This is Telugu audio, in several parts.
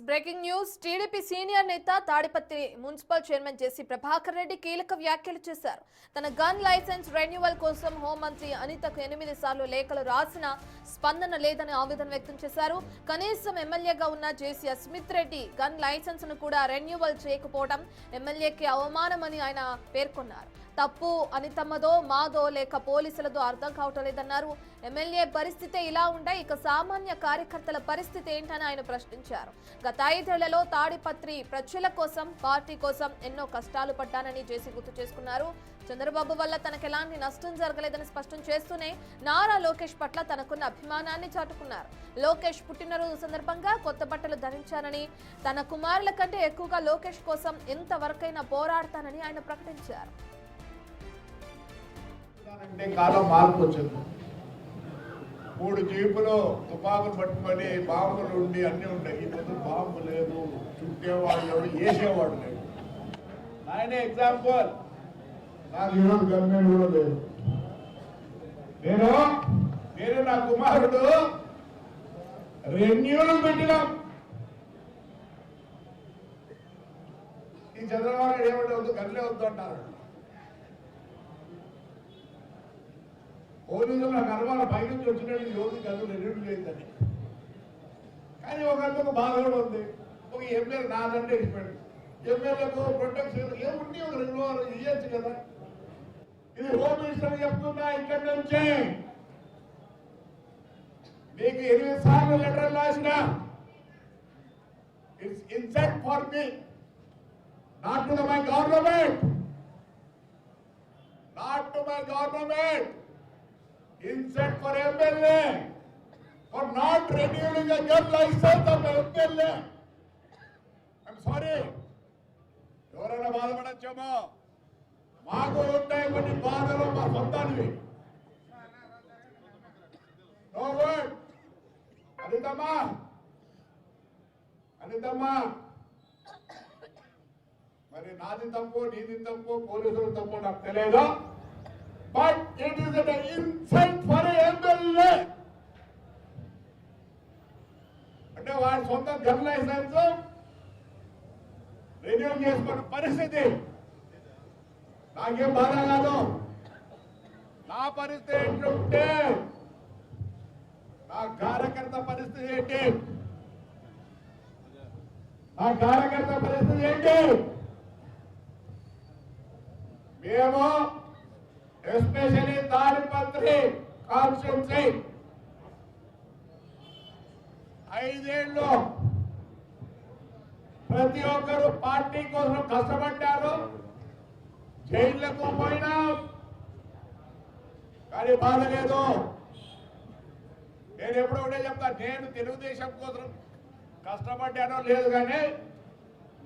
Breaking news. టీడీపీ సీనియర్ నేత తాడిపత్రి మున్సిపల్ చైర్మన్ జేసీ ప్రభాకర్ రెడ్డి కీలక వ్యాఖ్యలు చేశారు. తన గన్ లైసెన్స్ రెన్యువల్ కోసం హోంమంత్రి అనితకు 8 సార్లు లేఖలు రాసినా స్పందన లేదని ఆవేదన వ్యక్తం చేశారు. కనీసం ఎమ్మెల్యేగా ఉన్న జేసీ అస్మిత్ రెడ్డి గన్ లైసెన్స్ ను కూడా రెన్యువల్ చేయకపోవడం ఎమ్మెల్యేకి అవమానమని ఆయన పేర్కొన్నారు. తప్పు అనితమ్మదో మాదో లేక పోలీసులదో అర్థం కావటం లేదన్నారు. ఎమ్మెల్యే పరిస్థితి ఇలా ఉంటే ఇక సామాన్య కార్యకర్తల పరిస్థితి ఏంటని ఆయన ప్రశ్నించారు. గత 5 ఏళ్లలో తాడిపత్రి ప్రజల కోసం పార్టీ కోసం ఎన్నో కష్టాలు పడ్డానని జేసీ గుర్తు చేసుకున్నారు. చంద్రబాబు వల్ల తనకు ఎలాంటి నష్టం జరగలేదని స్పష్టం చేస్తూనే నారా లోకేష్ పట్ల తనకున్న అభిమానాన్ని చాటుకున్నారు. లోకేష్ పుట్టినరోజు సందర్భంగా కొత్త బట్టలు ధరించానని, తన కుమారుల కంటే ఎక్కువగా లోకేష్ కోసం ఎంతవరకైనా పోరాడతానని ఆయన ప్రకటించారు. కాలం మార్పు వచ్చింది. 3 జీపులు తుపాకులు పట్టుకొని బాంబులు ఉండి అన్ని ఉంటాయి. ఇప్పుడు బాంబు లేదు, చుట్టేవాడు లేడు, వేసేవాడు లేడు. ఆయనే ఎగ్జాంపుల్. నాకు ఈరోజు గవర్నమెంట్ కూడా లేదు. నేను నా కుమారుడు రెన్యూలు పెట్టినాం. ఈ చంద్రబాబు ఏమంటే వద్దు, గల్లే వద్దు అంటారు. పోలీసులు నాకు అనుమానం పైనుంచి వచ్చినట్టు రోజు గదులు రెన్యూ లేదని. కానీ ఒక బాధ కూడా ఉంది. ఒక ఎమ్మెల్యే నాదంటే ఇచ్చిపోయాడు. ఎమ్మెల్యేకు ప్రొటెక్షన్ ఏముంది, ఒక 2 వారాలు ఇవ్వచ్చు కదా. ఇది హోమ్ మినిస్టర్ చెప్తున్నా. ఇక్కడి నుంచి మీకు 8 సార్లు లెటర్ రాసిన. It's insult for me, not to my government, not to my government. Insult for MLA for not renewing a gun license of MLA. I'm sorry. ఎవరైనా బాధపడచ్చేమో, మాకు ఉంటాయి కొన్ని బాధలు, మా సొంతానివి. No word. అనితమ్మా మరి నాది తప్పు, నీది తప్పు, పోలీసులు తప్పు నాకు తెలియదు. But it is an insult for a MLA. అంటే వాడి సొంత గన్ లైసెన్స్ రెన్యూ చేసుకున్న పరిస్థితి నాకేం బాధ కాదు. నా పరిస్థితి ఏంటంటే, నా కార్యకర్త పరిస్థితి ఏంటి, నా కార్యకర్త పరిస్థితి ఏంటి? మేము ఎస్పెషల్లీ తాడిపత్రి కాన్స్టిట్యున్సీ 5 ఏళ్ళు ప్రతి ఒక్కరు పార్టీ కోసం కష్టపడ్డారు. జైళ్లకు పోయినా కానీ బాధ లేదు. నేను ఎప్పుడు ఒకటే చెప్తా, నేను తెలుగుదేశం కోసం కష్టపడ్డానో లేదు, కానీ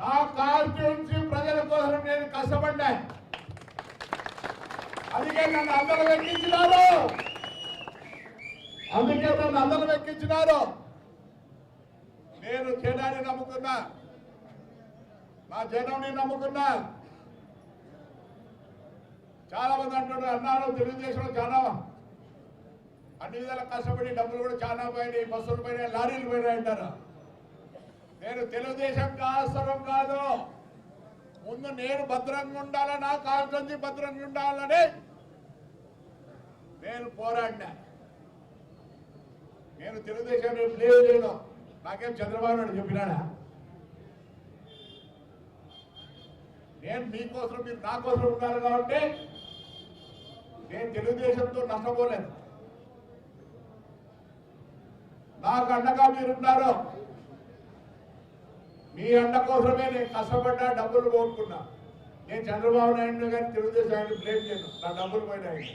నా కాన్స్టిట్యున్సీ ప్రజల కోసం నేను కష్టపడ్డా. అందుకే నన్ను అందరూ ఎక్కించినారు. నేను జనాన్ని నమ్ముకున్నా, నా జనాన్ని నమ్ముకున్నా. చాలా మంది అన్నారు తెలుగుదేశంలో చాలా అన్ని విధాల కష్టపడి డబ్బులు కూడా చాలా పోయినాయి, బస్సులు పోయినాయి, లారీలు పోయినాయి అంటారు. నేను తెలుగుదేశం అవసరం కాదు, ముందు నేను భద్రంగా ఉండాలని, నా కాన్స్టిట్యున్సీ భద్రంగా ఉండాలని నేను పోరాడినా. నేను తెలుగుదేశాన్ని బ్లేమ్ చేయను. నాకేం చంద్రబాబు నాయుడు చెప్పినాడా? నేను మీకోసం, మీరు నా కోసం ఉన్నారు కాబట్టి నేను తెలుగుదేశంతో నష్టపోలేదు. నాకు అండగా మీరున్నారు. మీ అండ కోసమే నేను కష్టపడ్డా, డబ్బులు పోగొట్టుకున్నా. నేను చంద్రబాబు నాయుడు గారిని తెలుగుదేశం బ్లేమ్ చేయను. నా డబ్బులు పోయినాయి.